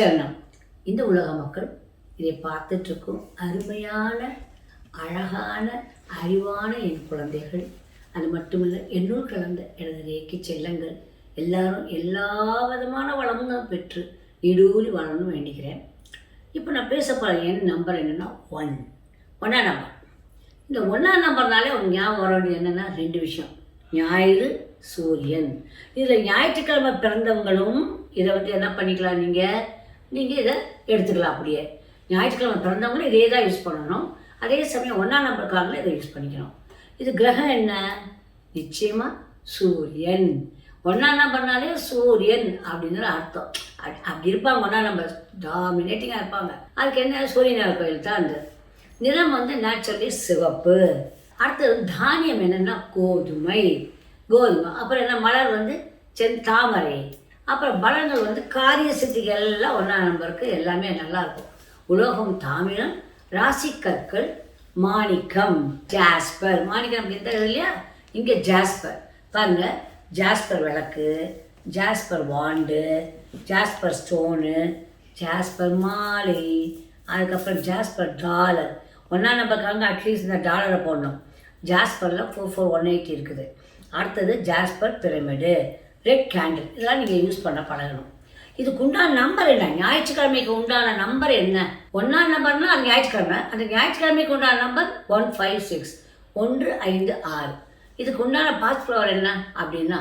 சரணம். இந்த உலக மக்கள் இதை பார்த்துட்ருக்கும் அருமையான அழகான அறிவான என் குழந்தைகள், அது மட்டுமில்லை என்னுள் கலந்த எனது ரேக்கி செல்லங்கள் எல்லாரும் எல்லா விதமான வளமும் பெற்று நீடூழி வாழணும்னு வேண்டிக்கிறேன். இப்போ நான் பேச போகிற என் நம்பர் என்னென்னா ஒன்றாம் நம்பர். இந்த ஒன்றாம் நம்பர்னாலே ஒரு ஞாபகம் வர வேண்டியது என்னென்னா 2 விஷயம். ஞாயிறு, சூரியன். இதில் ஞாயிற்றுக்கிழமை பிறந்தவங்களும் இதை வந்து என்ன பண்ணிக்கலாம், நீங்கள் இதை எடுத்துக்கலாம். அப்படியே ஞாயிற்றுக்கிழமை பிறந்தவங்களும் இதே தான் யூஸ் பண்ணணும். அதே சமயம் 1ஆம் நம்பருக்காரங்களும் இதை யூஸ் பண்ணிக்கணும். இது கிரகம் என்ன? நிச்சயமாக சூரியன். 1ஆம் நம்பர்னாலே சூரியன் அப்படிங்கிற அர்த்தம். அப்படி இருப்பாங்க. 1ஆம் நம்பர் டாமினேட்டிங்காக இருப்பாங்க. அதுக்கு என்ன, சூரியனார் கோயில் தான். அந்த நிறம் வந்து நேச்சுரலி சிவப்பு. அடுத்தது தானியம் என்னென்னா கோதுமை. அப்புறம் என்ன, மலர் வந்து தாமரை. அப்புறம் பலங்கள் வந்து காரிய சித்திகள் எல்லாம் 1ஆம் நம்பருக்கு எல்லாமே நல்லாயிருக்கும். உலோகம் தாமிரம், ராசி கற்கள் மாணிக்கம், ஜாஸ்பர். மாணிக்கம் தெரியுது இல்லையா? இங்கே ஜாஸ்பர் பாருங்க. ஜாஸ்பர் விளக்கு, ஜாஸ்பர் வாண்டு, ஜாஸ்பர் ஸ்டோனு, ஜாஸ்பர் மாலை, அதுக்கப்புறம் ஜாஸ்பர் டாலர். 1ஆம் நம்பருக்காங்க அட்லீஸ்ட் இந்த டாலரை போடணும். ஜாஸ்பரில் 4418 இருக்குது. அடுத்தது ஜாஸ்பர் பிரமிடு, ரெட் கேண்டில். இதெல்லாம் நீங்கள் யூஸ் பண்ண பழகணும். இதுக்கு உண்டான நம்பர் என்ன? ஞாயிற்றுக்கிழமைக்கு உண்டான நம்பர் என்ன? 1ஆம் நம்பர்னால் அது ஞாயிற்றுக்கிழமை. அந்த ஞாயிற்றுக்கிழமைக்கு உண்டான நம்பர் 156, 156. இதுக்கு உண்டான பாஸ் ஃப்ளவர் என்ன அப்படின்னா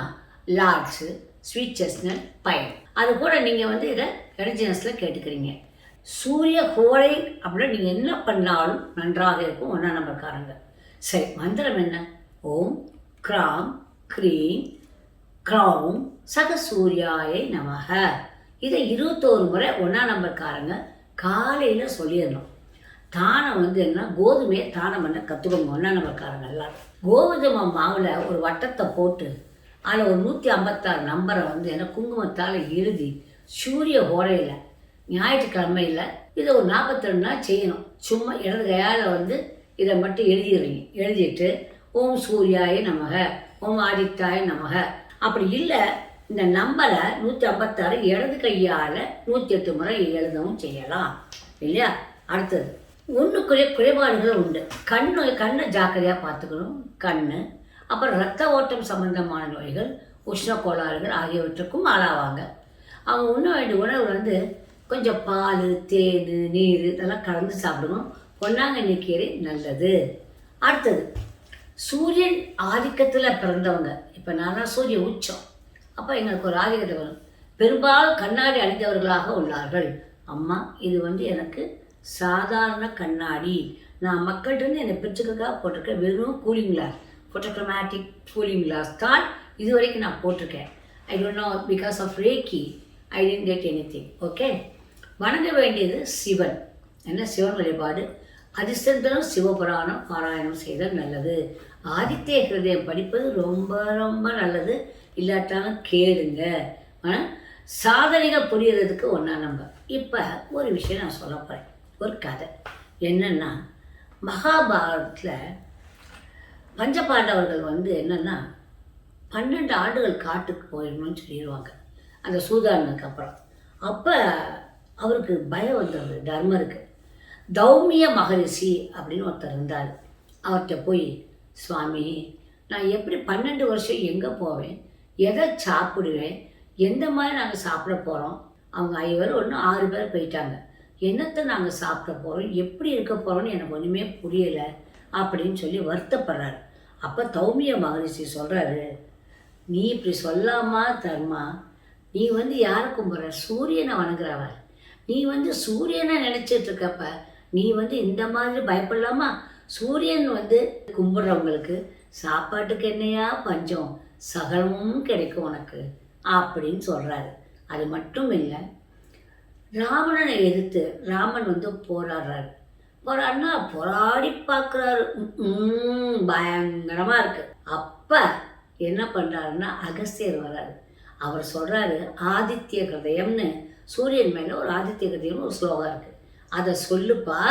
லார்ட்ஸு, ஸ்வீட் செஸ்னட், பைன். அது கூட நீங்கள் வந்து இதை எரிஜினஸில் கேட்டுக்கிறீங்க. சூரிய ஹோரை அப்படின்னா நீங்கள் என்ன பண்ணாலும் நன்றாக இருக்கும் 1ஆம் நம்பர்காரங்க. சரி, மந்திரம் என்ன? ஓம் கிராம் க்ரீம் க்ரௌம் சகசூர்யாயை நமக. இதை 21 முறை 1ஆம் நம்பர்காரங்க காலையில் சொல்லிடணும். தானம் வந்து என்ன, கோதுமையை தானம் பண்ண கற்றுக்கோங்க 1ஆம் நம்பர்காரங்க எல்லாரும். கோதுமை மாவில் ஒரு வட்டத்தை போட்டு அதில் ஒரு 156 நம்பரை வந்து என்ன குங்குமத்தால் எழுதி சூரிய ஹோரையில் ஞாயிற்றுக்கிழமையில் இதை ஒரு 42 நாள் செய்யணும். சும்மா இடது கையால் வந்து இதை மட்டும் எழுதிடுறீங்க. எழுதிட்டு ஓம் சூர்யாய நமக, ஓம் ஆதித்தாய நமக. அப்படி இல்லை, இந்த நம்பரை 156 இடது கையால் 108 முறை எழுதவும் செய்யலாம் இல்லையா? அடுத்தது ஒன்றுக்குரிய குறைபாடுகள் உண்டு. கண்ணை ஜாக்கிரதையாக பார்த்துக்கணும். அப்புறம் இரத்த ஓட்டம் சம்பந்தமான நோய்கள், உஷ்ண கோளாறுகள் ஆகியவற்றுக்கும் ஆளாவாங்க. அவங்க உண்ண வேண்டிய உணவு வந்து கொஞ்சம் பால், தேன், நீர் இதெல்லாம் கலந்து சாப்பிடணும். பொன்னாங்கண்ணி கீரை நல்லது. அடுத்தது சூரியன் ஆதிக்கத்தில் பிறந்தவங்க. இப்போ நான் சூரிய உச்சம், அப்போ எங்களுக்கு ஒரு ஆதிக்கத்தை வரும். பெரும்பாலும் கண்ணாடி அணிந்தவர்களாக உள்ளார்கள். அம்மா, இது வந்து எனக்கு சாதாரண கண்ணாடி. நான் மக்கள்கிட்ட என்னை பிரிச்சுக்காக போட்டிருக்கேன். வெறும் cooling glass, photochromatic cooling glass தான் இது வரைக்கும் நான் போட்டிருக்கேன். I don't know, because of reiki I didn't get anything. Okay. வணங்க வேண்டியது சிவன். என்ன சிவன் வழிபாடு. அதிர்ஷ்டம் சிவபுராணம் பாராயணம் செய்தல் நல்லது. ஆதித்ய ஹிருதயம் படிப்பது ரொம்ப ரொம்ப நல்லது. இல்லாட்டாலும் கேளுங்க. சாதனைகள் புரியறதுக்கு 1ஆம் நம்பர். இப்போ ஒரு விஷயம் நான் சொல்ல போகிறேன். ஒரு கதை என்னென்னா, மகாபாரதத்தில் பஞ்சபாண்டவர்கள் வந்து என்னென்னா 12 ஆண்டுகள் காட்டுக்கு போயிடணும்னு சொல்லிடுவாங்க அந்த சூதானதுக்கு அப்புறம். அப்போ அவருக்கு பயம் வந்தது தர்மருக்கு. தௌமிய மகரிஷி அப்படின்னு ஒருத்தர் இருந்தார். அவர்கிட்ட போய், சுவாமி, நான் எப்படி 12 வருஷம் எங்கே போவேன், எதை சாப்பிடுவேன், எந்த மாதிரி நாங்கள் சாப்பிட போகிறோம்? அவங்க 5 பேர் 6 பேர் போயிட்டாங்க. என்னத்தை நாங்கள் சாப்பிட போகிறோம், எப்படி இருக்க போகிறோன்னு எனக்கு ஒன்றுமே புரியலை அப்படின்னு சொல்லி வருத்தப்படுறாரு. அப்போ தௌமிய மகரிஷி சொல்கிறாரு, நீ இப்படி சொல்லாமா தர்மா, நீ வந்து யாரை கும்பிட்ற? சூரியனை வணங்குறவ. நீ வந்து சூரியனை நினச்சிட்டு இருக்கப்ப நீ வந்து இந்த மாதிரி பயப்படலாமா? சூரியன் வந்து கும்பிட்றவங்களுக்கு சாப்பாட்டுக்கு என்னையா பஞ்சம், சகலமும் கிடைக்கும் உனக்கு அப்படின்னு சொல்கிறாரு. அது மட்டும் இல்லை, ராவணனை எதிர்த்து ராமன் வந்து போராடுறாரு. போராடி பார்க்குறாரு. பயங்கரமாக இருக்கு. அப்போ என்ன பண்ணுறாருன்னா அகஸ்தியர் வர்றாரு. அவர் சொல்கிறாரு, ஆதித்ய ஹிருதயம்னு சூரியன் மேலே ஒரு ஆதித்ய ஹிருதயம்னு ஒரு ஸ்லோகம் இருக்குது. அதை சொல்லுப்பா.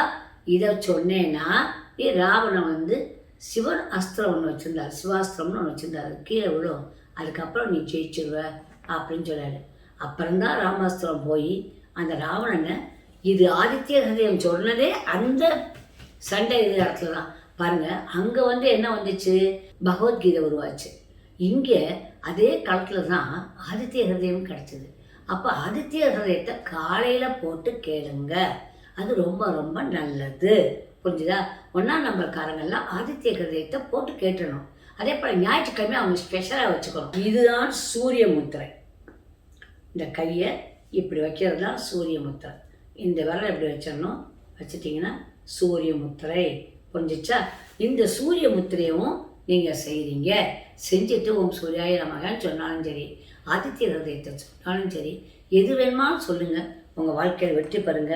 இதை சொன்னேன்னா நீ ராவணன் வந்து சிவன் அஸ்திரம் ஒன்று வச்சுருந்தார், சிவாஸ்திரம்னு ஒன்று வச்சுருந்தார், கீழே விழும், அதுக்கப்புறம் நீ ஜெயிச்சிருவ அப்படின்னு சொன்னார். அப்புறம்தான் ராமாஸ்திரம் போய் அந்த ராவணனை இது ஆதித்ய ஹிருதயம் சொன்னதே அந்த சண்டை இது இடத்துல தான் பாருங்கள். அங்கே வந்து என்ன வந்துச்சு, பகவத்கீதை உருவாச்சு. இங்கே அதே காலத்தில் தான் ஆதித்ய ஹிருதயம் கிடச்சிது. அப்போ ஆதித்ய ஹிருதயத்தை காலையில் போட்டு கேளுங்க, அது ரொம்ப ரொம்ப நல்லது. புரிஞ்சுதா? 1ஆம் நம்பர்காரங்கெல்லாம் ஆதித்ய ஹிருதயத்தை போட்டு கேட்டணும். அதே போல் ஞாயிற்றுக்கிழமை அவங்க ஸ்பெஷலாக வச்சுக்கணும். இதுதான் சூரிய முத்திரை. இந்த கையை இப்படி வைக்கிறது தான் சூரிய முத்திரை. இந்த விரலை இப்படி வச்சிடணும். வச்சுட்டிங்கன்னா சூரிய முத்திரை. புரிஞ்சிச்சா? இந்த சூரிய முத்திரையும் நீங்கள் செய்கிறீங்க. செஞ்சுட்டு ஓம் சூர்யாய நமகன்னு சொன்னாலும் சரி, ஆதித்ய ஹிருதயத்தை சொன்னாலும் சரி, எது வேணுமாலும் சொல்லுங்கள். உங்கள் வாழ்க்கையில் வெற்றி பெறுங்க.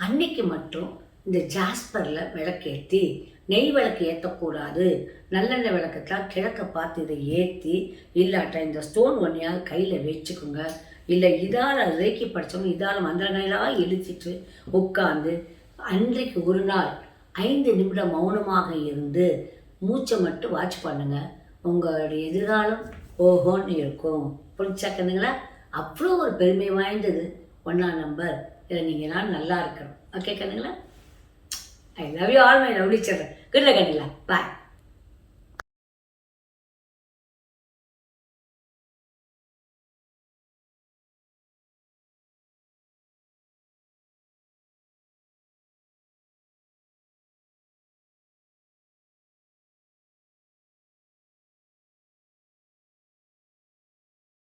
அன்னைக்கு மட்டும் இந்த ஜாஸ்பரில் விளக்கேற்றி, நெய் விளக்கு ஏற்றக்கூடாது, நல்லெண்ணெய் விளக்கெல்லாம் கிழக்க பார்த்து இதை ஏற்றி, இல்லாட்டா இந்த ஸ்டோன் ஒன்றையாவது கையில் வச்சுக்கோங்க. இல்லை இதால் ரேக்கி படித்தவங்க இதால் மந்திரங்களாக இழுத்துட்டு உட்காந்து அன்றைக்கு ஒரு நாள் 5 நிமிடம் மௌனமாக இருந்து மூச்சை மட்டும் வாட்ச் பண்ணுங்கள். உங்களுடைய எதிர்காலம் ஓஹோன்னு இருக்கும். புரிஞ்சா கண்ணுங்களா? அவ்வளோ ஒரு பெருமை வாய்ந்தது 1ஆம் நம்பர். இதில் நீங்கள்லாம் நல்லா இருக்கணும். ஓகே கண்ணுங்களா? I love you all my lovely children. Good luck கண்ணுங்களா. பாய்.